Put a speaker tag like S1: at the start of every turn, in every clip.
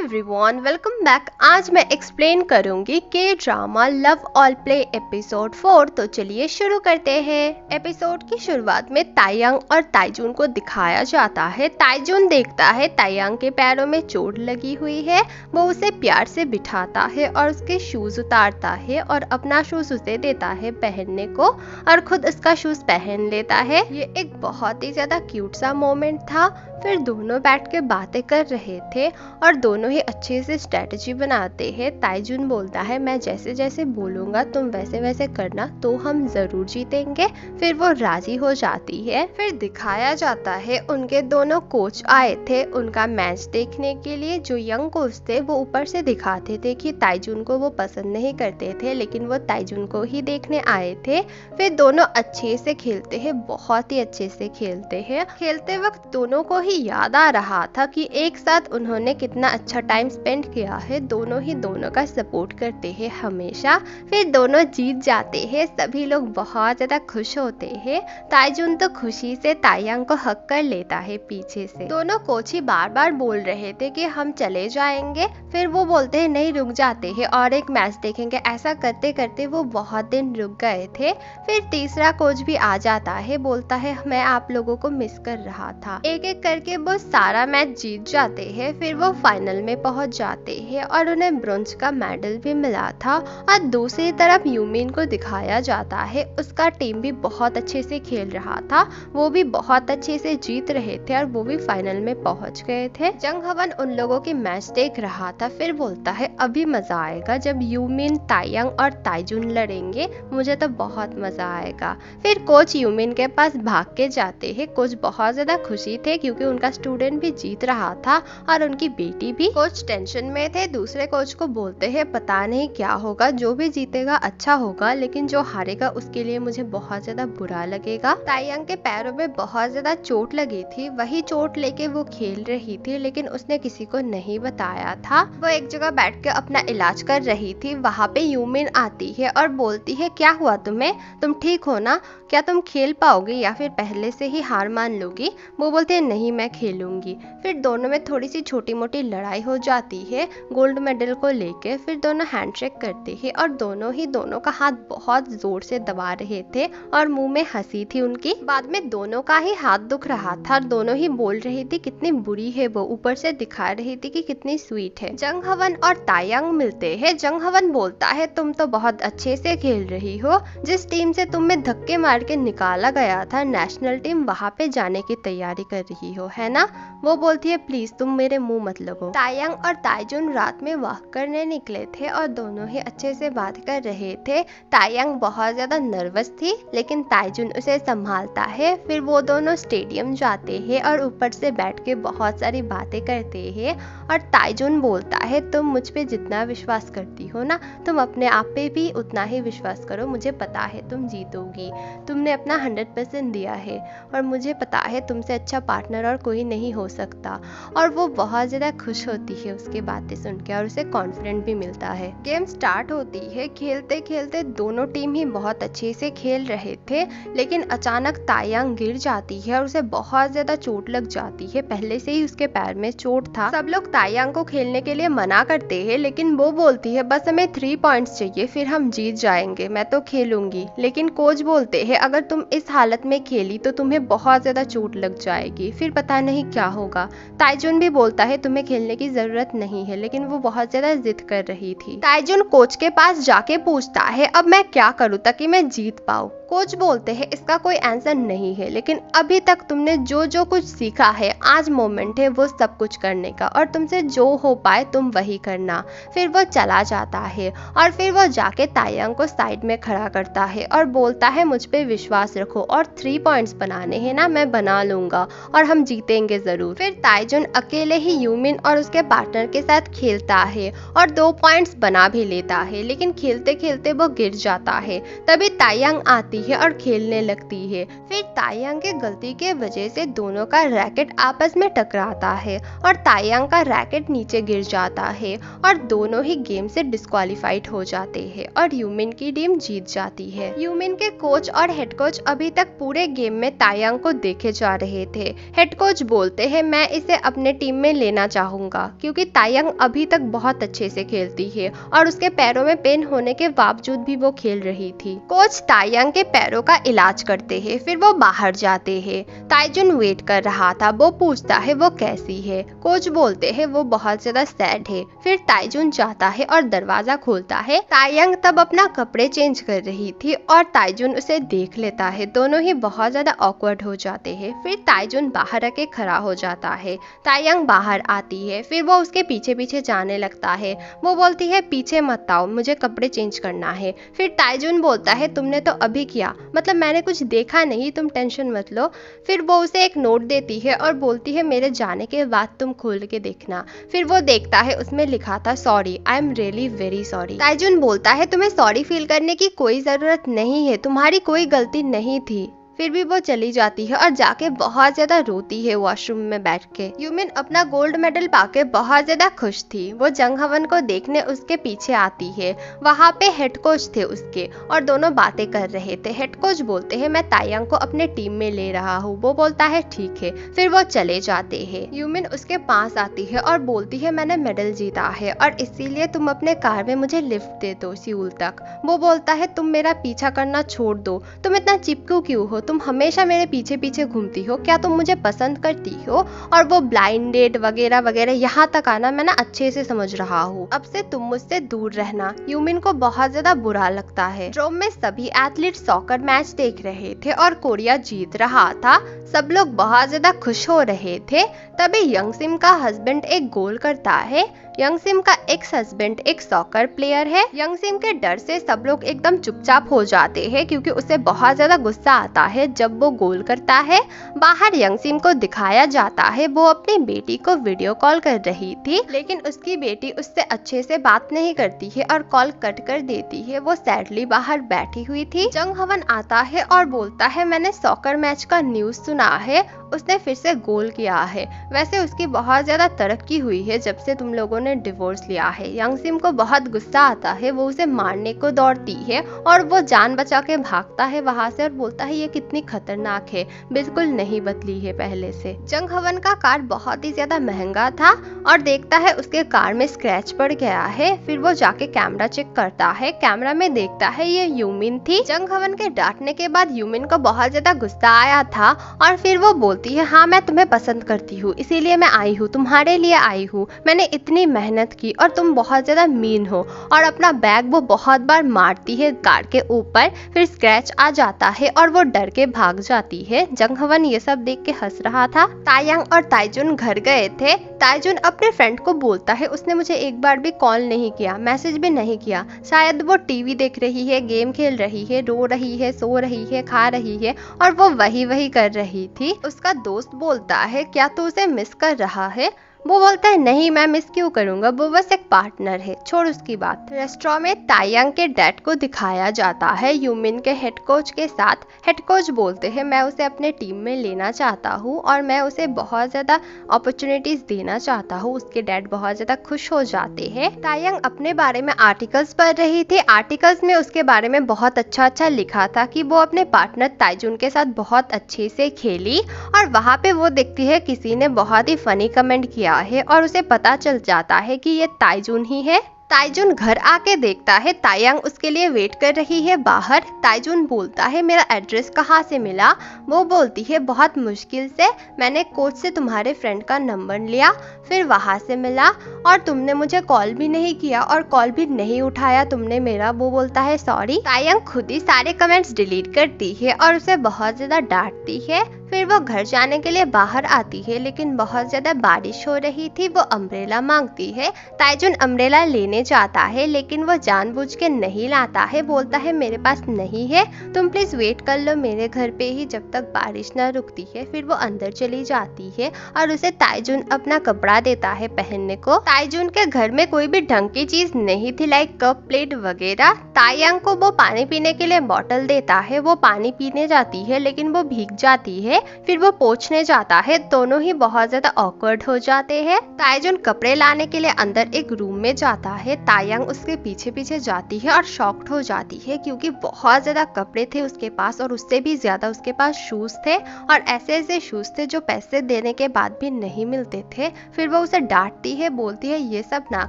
S1: Everyone, welcome back. आज मैं explain करूंगी के drama love all play episode 4। तो चलिए शुरू करते हैं। एपिसोड की शुरुआत में तायंग और ताइजुन को दिखाया जाता है। ताइजुन देखता है तायंग के पैरों में चोट लगी हुई है। वो उसे प्यार से बिठाता है और उसके शूज उतारता है और अपना शूज उसे देता है पहनने को और खुद उसका शूज पहन लेता है। ये एक बहुत ही ज्यादा क्यूट सा मोमेंट था। फिर दोनों बैठ के बातें कर रहे थे और दोनों ही अच्छे से स्ट्रेटजी बनाते हैं। ताइजुन बोलता है मैं जैसे जैसे बोलूंगा तुम वैसे वैसे करना तो हम जरूर जीतेंगे। फिर वो राजी हो जाती है। फिर दिखाया जाता है उनके दोनों कोच आए थे उनका मैच देखने के लिए। जो यंग कोच थे वो ऊपर से दिखाते थे कि ताइजुन को वो पसंद नहीं करते थे, लेकिन वो ताइजुन को ही देखने आए थे। फिर दोनों अच्छे से खेलते हैं, बहुत ही अच्छे से खेलते हैं। खेलते वक्त दोनों को ही याद आ रहा था कि एक साथ उन्होंने कितना अच्छा टाइम स्पेंड किया है। दोनों ही दोनों का सपोर्ट करते हैं हमेशा। फिर दोनों जीत जाते हैं। सभी लोग बहुत ज्यादा खुश होते हैं। ताइजुन तो खुशी से तायंग को हक कर लेता है पीछे से। दोनों कोच ही बार बार बोल रहे थे कि हम चले जाएंगे। फिर वो बोलते हैं नहीं, रुक जाते हैं और एक मैच देखेंगे। ऐसा करते करते वो बहुत दिन रुक गए थे। फिर तीसरा कोच भी आ जाता है, बोलता है मैं आप लोगों को मिस कर रहा था। एक एक करके वो सारा मैच जीत जाते हैं। फिर वो फाइनल में पहुंच जाते हैं और उन्हें ब्रोंज का मेडल भी मिला था। और दूसरी तरफ यूमिन को दिखाया जाता है, उसका टीम भी बहुत अच्छे से खेल रहा था। वो भी बहुत अच्छे से जीत रहे थे और वो भी फाइनल में पहुंच गए थे। जंग हवन उन लोगों की मैच देख रहा था। फिर बोलता है अभी मजा आएगा जब यूमिन, तायंग और ताइजुन लड़ेंगे, मुझे तो बहुत मजा आएगा। फिर कोच यूमिन के पास भाग के जाते हैं। कोच बहुत ज्यादा खुशी थे क्योंकि उनका स्टूडेंट भी जीत रहा था और उनकी बेटी भी। कोच टेंशन में थे। दूसरे कोच को बोलते हैं पता नहीं क्या होगा, जो भी जीतेगा अच्छा होगा, लेकिन जो हारेगा उसके लिए मुझे बहुत ज्यादा बुरा लगेगा। तायंग के पैरों में बहुत ज्यादा चोट लगी थी। वही चोट लेके वो खेल रही थी, लेकिन उसने किसी को नहीं बताया था। वो एक जगह बैठ के अपना इलाज कर रही थी। वहाँ पे यूमिन आती है और बोलती है क्या हुआ तुम्हें, तुम ठीक हो ना, क्या तुम खेल पाओगे या फिर पहले से ही हार मान लोगी। वो बोलते हैं नहीं मैं खेलूंगी। फिर दोनों में थोड़ी सी छोटी मोटी लड़ाई हो जाती है गोल्ड मेडल को लेके। फिर दोनों हैंडशेक करते हैं और दोनों ही दोनों का हाथ बहुत जोर से दबा रहे थे और मुंह में हंसी थी उनकी। बाद में दोनों का ही हाथ दुख रहा था और दोनों ही बोल रही थी कितनी बुरी है वो, ऊपर से दिखा रही थी कि कितनी स्वीट है। जंग हवन और तायंग मिलते हैं। जंग हवन बोलता है तुम तो बहुत अच्छे से खेल रही हो। जिस टीम से तुम्हें धक्के मार के निकाला गया था नेशनल टीम, वहाँ पे जाने की तैयारी कर रही हो, है ना। वो बोलती है प्लीज तुम मेरे मुंह मत लगो। तायंग और ताइजुन रात में वॉक करने निकले थे और दोनों ही अच्छे से बात कर रहे थे। तायंग बहुत ज्यादा नर्वस थी, लेकिन ताइजुन उसे संभालता है। फिर वो दोनों स्टेडियम जाते हैं और ऊपर से बैठ के बहुत सारी बातें करते हैं। और ताइजुन बोलता है तुम मुझ पे जितना विश्वास करती हो ना, तुम अपने आप पे भी उतना ही विश्वास करो। मुझे पता है तुम जीतोगी, तुमने अपना 100% दिया है और मुझे पता है तुमसे अच्छा पार्टनर और कोई नहीं हो सकता। और वो बहुत ज्यादा खुश होती है उसकी बातें सुन के और उसे कॉन्फिडेंट भी मिलता है। गेम स्टार्ट होती है। खेलते खेलते दोनों टीम ही बहुत अच्छे से खेल रहे थे, लेकिन अचानक तायंग गिर जाती है और उसे बहुत ज्यादा चोट लग जाती है। पहले से ही उसके पैर में चोट था। सब लोग तायंग को खेलने के लिए मना करते हैं, लेकिन वो बोलती है बस हमें 3 पॉइंट्स चाहिए, फिर हम जीत जाएंगे, मैं तो खेलूंगी। लेकिन कोच बोलते हैं अगर तुम इस हालत में खेली तो तुम्हें बहुत ज्यादा चोट लग जाएगी, फिर पता नहीं क्या होगा। ताइजुन भी बोलता है तुम्हें खेलने की जरूरत नहीं है, लेकिन वो बहुत ज्यादा जिद कर रही थी। ताइजुन कोच के पास जाके पूछता है अब मैं क्या करूं ताकि मैं जीत पाऊं। कोच बोलते हैं इसका कोई आंसर नहीं है, लेकिन अभी तक तुमने जो जो कुछ सीखा है, आज मोमेंट है वो सब कुछ करने का और तुमसे जो हो पाए तुम वही करना। फिर वो चला जाता है और फिर वो जाके तायंग को साइड में खड़ा करता है और बोलता है मुझ पे विश्वास रखो और 3 पॉइंट्स बनाने हैं ना, मैं बना लूंगा और हम जीतेंगे जरूर। फिर ताइजुन अकेले ही यूमिन और उसके पार्टनर के साथ खेलता है और 2 पॉइंट्स बना भी लेता है, लेकिन खेलते खेलते वो गिर जाता है। तभी तायंग आती है और खेलने लगती है। फिर तायंग के गलती के वजह से दोनों का रैकेट आपस में टकराता है और तायंग का रैकेट नीचे गिर जाता है और दोनों ही गेम से डिस्क्वालीफाइड हो जाते हैं और यूमिन की टीम जीत जाती है। यूमिन के कोच और हेड कोच अभी तक पूरे गेम में तायंग को देखे जा रहे थे। हेड कोच बोलते हैं मैं इसे अपने टीम में लेना चाहूंगा क्योंकि तायंग अभी तक बहुत अच्छे से खेलती है और उसके पैरों में पेन होने के बावजूद भी वो खेल रही थी। कोच तायंग के पैरों का इलाज करते हैं, फिर वो बाहर जाते हैं। ताइजुन वेट कर रहा था, वो पूछता है वो कैसी है। कोच बोलते हैं वो बहुत ज्यादा सैड है। फिर ताइजुन जाता है और दरवाजा खोलता है। तायंग तब अपना कपड़े चेंज कर रही थी और ताइजुन उसे देख लेता है। दोनों ही बहुत ज्यादा ऑकवर्ड हो जाते हैं। फिर ताइजुन बाहर आके खड़ा हो जाता है। तायंग बाहर आती है, फिर वो उसके पीछे पीछे जाने लगता है। वो बोलती है पीछे मत आओ, मुझे कपड़े चेंज करना है। फिर ताइजुन बोलता है तुमने तो अभी किया, मतलब मैंने कुछ देखा नहीं, तुम टेंशन मत लो। फिर वो उसे एक नोट देती है और बोलती है मेरे जाने के बाद तुम खोल के देखना। फिर वो देखता है, उसमें लिखा था sorry, I am really very sorry. Taijun बोलता है तुम्हें सॉरी फील करने की कोई जरूरत नहीं है, तुम्हारी कोई गलती नहीं थी। फिर भी वो चली जाती है और जाके बहुत ज्यादा रोती है वॉशरूम में बैठ के। यूमिन अपना गोल्ड मेडल पाके बहुत ज्यादा खुश थी। वो जंग हवन को देखने उसके पीछे आती है। वहाँ पे हेड कोच थे उसके और दोनों बातें कर रहे थे। हेड कोच बोलते हैं मैं तायंग को अपने टीम में ले रहा हूँ। वो बोलता है ठीक है। फिर वो चले जाते हैं। यूमिन उसके पास आती है और बोलती है मैंने मेडल जीता है और इसीलिए तुम अपने कार में मुझे लिफ्ट दे दो सियोल तक। वो बोलता है तुम मेरा पीछा करना छोड़ दो, तुम इतना चिपकू क्यों हो, तुम हमेशा मेरे पीछे पीछे घूमती हो, क्या तुम मुझे पसंद करती हो? और वो ब्लाइंड डेट वगैरह वगैरह यहाँ तक आना मैं ना अच्छे से समझ रहा हूँ, अब से तुम मुझसे दूर रहना। यूमिन को बहुत ज्यादा बुरा लगता है। ड्रोम में सभी एथलीट सॉकर मैच देख रहे थे और कोरिया जीत रहा था। सब लोग बहुत ज्यादा खुश हो रहे थे। तभी यंगसिम का हस्बैंड एक गोल करता है। यंगसिम का एक्स हस्बैंड एक सॉकर प्लेयर है। यंगसिम के डर से सब लोग एकदम चुपचाप हो जाते हैं क्योंकि उसे बहुत ज्यादा गुस्सा आता है जब वो गोल करता है। बाहर यंगसिम को दिखाया जाता है वो अपनी बेटी को वीडियो कॉल कर रही थी, लेकिन उसकी बेटी उससे अच्छे से बात नहीं करती है और कॉल कट कर देती है। वो सैडली बाहर बैठी हुई थी। जंग हवन आता है और बोलता है मैंने सॉकर मैच का न्यूज सुना है, उसने फिर से गोल किया है। वैसे उसकी बहुत ज्यादा तरक्की हुई है जब से तुम लोगों ने डिवोर्स लिया है। यंगसिम को बहुत गुस्सा आता है, वो उसे मारने को दौड़ती है और वो जान बचा के भागता है वहां से और बोलता है ये कितनी खतरनाक है, बिल्कुल नहीं बदली है पहले से। जंग हवन का कार बहुत ही ज्यादा महंगा था और देखता है उसके कार में स्क्रैच पड़ गया है। फिर वो जाके कैमरा चेक करता है, कैमरा में देखता है ये यूमिन थी। जंग हवन के डांटने के बाद यूमिन को बहुत ज्यादा गुस्सा आया था और फिर वो बोलती है हाँ मैं तुम्हें पसंद करती हूँ, इसीलिए मैं आई हूँ, तुम्हारे लिए आई हूँ, मैंने इतनी मेहनत की और तुम बहुत ज्यादा मीन हो। और अपना बैग वो बहुत बार मारती है कार के ऊपर, फिर स्क्रैच आ जाता है और वो डर के भाग जाती है। जंग हवन ये सब देख के हंस रहा था। तायंग और ताइजुन घर गए थे। ताइजुन अपने फ्रेंड को बोलता है उसने मुझे एक बार भी कॉल नहीं किया, मैसेज भी नहीं किया, शायद वो टीवी देख रही है, गेम खेल रही है, रो रही है, सो रही है, खा रही है और वो वही कर रही थी। उसका दोस्त बोलता है क्या तू उसे मिस कर रहा है? वो बोलता है नहीं मैं मिस क्यों करूंगा, वो बस एक पार्टनर है, छोड़ उसकी बात। रेस्टोरेंट में तायंग के डैड को दिखाया जाता है यूमिन के हेड कोच के साथ। हेड कोच बोलते हैं मैं उसे अपने टीम में लेना चाहता हूँ और मैं उसे बहुत ज्यादा अपॉर्चुनिटीज देना चाहता हूँ। उसके डैड बहुत ज्यादा खुश हो जाते हैं। तायंग अपने बारे में आर्टिकल्स पढ़ रही थी। आर्टिकल्स में उसके बारे में बहुत अच्छा लिखा था कि वो अपने पार्टनर ताइजुन के साथ बहुत अच्छे से खेली और वहाँ पे वो देखती है किसी ने बहुत ही फनी कमेंट किया है और उसे पता चल जाता है कि ये ताइजुन ही है। ताइजुन घर आके देखता है तायंग उसके लिए वेट कर रही है बाहर। ताइजुन बोलता है मेरा एड्रेस कहाँ से मिला? वो बोलती है बहुत मुश्किल से, मैंने कोच से तुम्हारे फ्रेंड का नंबर लिया, फिर वहां से मिला और तुमने मुझे कॉल भी नहीं किया और कॉल भी नहीं उठाया तुमने मेरा। वो बोलता है सॉरी। तायंग खुद ही सारे कमेंट्स डिलीट करती है और उसे बहुत ज्यादा डांटती है। फिर वो घर जाने के लिए बाहर आती है, लेकिन बहुत ज्यादा बारिश हो रही थी। वो अम्ब्रेला मांगती है। ताइजुन अम्ब्रेला लेने जाता है, लेकिन वो जानबूझ के नहीं लाता है। बोलता है मेरे पास नहीं है, तुम प्लीज वेट कर लो मेरे घर पे ही जब तक बारिश न रुकती है। फिर वो अंदर चली जाती है और उसे ताइजुन अपना कपड़ा देता है पहनने को। ताइजुन के घर में कोई भी ढंग की चीज नहीं थी, लाइक कप प्लेट वगैरह। तायांग को वो पानी पीने के लिए बॉटल देता है। वो पानी पीने जाती है, लेकिन वो भीग जाती है। फिर वो पोंछने जाता है। दोनों ही बहुत ज्यादा ऑकवर्ड हो जाते हैं। ताइजुन कपड़े लाने के लिए अंदर एक रूम में जाता है। तायांग उसके पीछे पीछे जाती है और शॉक्ड हो जाती है, क्योंकि बहुत ज्यादा कपड़े थे उसके पास और उससे भी ज्यादा उसके पास शूज थे, और ऐसे ऐसे शूज थे जो पैसे देने के बाद भी नहीं मिलते थे। फिर वो उसे डांटती है, बोलती है ये सब ना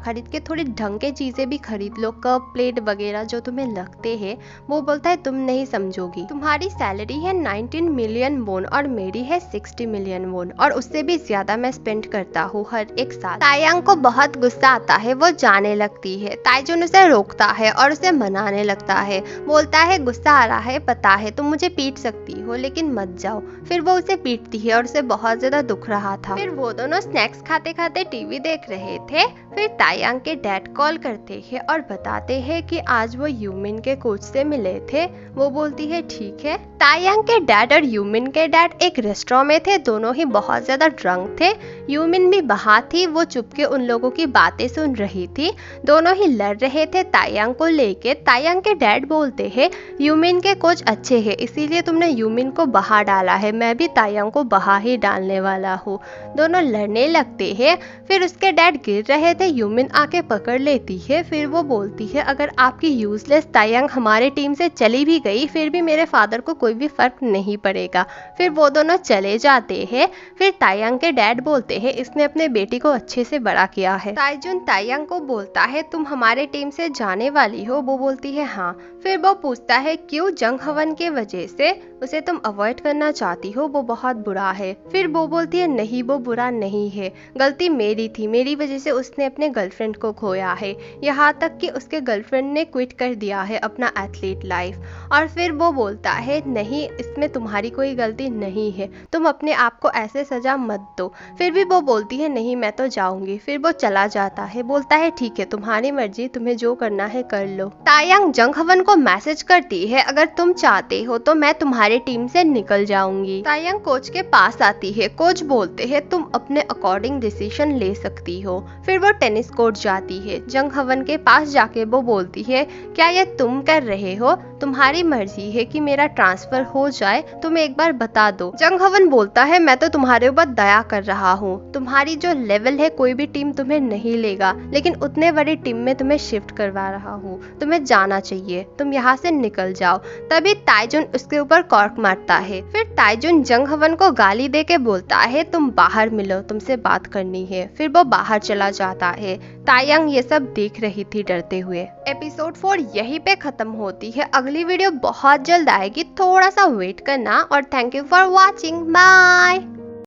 S1: खरीद के थोड़ी ढंग के चीजें भी खरीद लो, कप प्लेट वगैरह जो तुम्हें लगते हैं। वो बोलता है तुम नहीं समझोगी, तुम्हारी सैलरी है 19 मिलियन वोन और मेरी है 60 मिलियन वोन, और उससे भी ज्यादा मैं स्पेंड करता हूँ हर एक साल। तायांग को बहुत गुस्सा आता है। वो जाने लगती है। ताइजुन उसे रोकता है और उसे मनाने लगता है। बोलता है गुस्सा आ रहा है, पता है तुम मुझे पीट सकती हो, लेकिन मत जाओ। फिर वो उसे पीटती है और उसे बहुत ज्यादा दुख रहा था। फिर वो दोनों स्नैक्स खाते खाते टीवी देख रहे थे। फिर तायांग के डैड कॉल करते हैं और बताते हैं कि आज वो यूमिन के कोच से मिले थे। वो बोलती है ठीक है। तायांग के डैड और यूमिन के डैड एक रेस्टोरेंट में थे। दोनों ही बहुत ज्यादा ड्रंक थे। यूमिन भी बाहर थी। वो चुपके उन लोगों की बातें सुन रही थी। दोनों ही लड़ रहे थे तायांग को लेके। तायांग के डैड बोलते हैं यूमिन के कोच अच्छे हैं, इसीलिए तुमने यूमिन को बाहर डाला है, मैं भी तायांग को बाहर ही डालने वाला हूँ। दोनों लड़ने लगते हैं। फिर उसके डैड गिर रहे थे। यूमिन आके पकड़ लेती है। फिर वो बोलती है अगर आपकी यूजलेस तायांग हमारे टीम से चली भी गई, फिर भी मेरे फादर को कोई भी फर्क नहीं पड़ेगा। फिर वो दोनों चले जाते हैं। फिर तायांग के डैड बोलते हैं इसने अपने बेटी को अच्छे से बड़ा किया है। ताइजुन तायांग को बोलता है तुम हमारे टीम से जाने वाली हो। वो बोलती है हाँ। फिर वो पूछता है क्यों? जंग हवन के वजह से उसे तुम अवॉइड करना चाहती हो, वो बहुत बुरा है। फिर वो बोलती है नहीं, वो बुरा नहीं है, गलती मेरी थी, मेरी वजह से उसने अपने गर्लफ्रेंड को खोया है, यहाँ तक कि उसके गर्लफ्रेंड ने क्विट कर दिया है अपना एथलीट लाइफ। और फिर वो बोलता है नहीं, इसमें तुम्हारी कोई गलती नहीं है, तुम अपने आप को ऐसे सजा मत दो। फिर भी वो बोलती है नहीं मैं तो जाऊंगी। फिर वो चला जाता है। बोलता है ठीक है तुम्हारी मर्जी, तुम्हें जो करना है कर लो। तायांग जंग हवन को मैसेज करती है अगर तुम चाहते हो तो मैं तुम्हारी टीम से निकल जाऊंगी। तायांग कोच के पास आती है। कोच बोलते हैं तुम अपने अकॉर्डिंग डिसीजन ले सकती हो। फिर वो टेनिस कोर्ट जाती है। जंग हवन के पास जाके वो बोलती है क्या ये तुम कर रहे हो? तुम्हारी मर्जी है कि मेरा ट्रांसफर हो जाए, तुम एक बार बता दो। जंग हवन बोलता है मैं तो तुम्हारे ऊपर दया कर रहा हूँ, तुम्हारी जो लेवल है कोई भी टीम तुम्हें नहीं लेगा, लेकिन उतने बड़ी टीम में तुम्हें शिफ्ट करवा रहा हूँ, तुम्हें जाना चाहिए, तुम यहाँ से निकल जाओ। तभी ताइजुन उसके ऊपर कॉर्क मारता है। फिर ताइजुन जंग हवन को गाली दे के बोलता है तुम बाहर मिलो, तुमसे बात करनी है। फिर वो बाहर चला जाता है। तायांग ये सब देख रही थी डरते हुए। एपिसोड 4 यहीं पे खत्म होती है। अगली वीडियो बहुत जल्द आएगी, थोड़ा सा वेट करना। और thank you for watching, bye.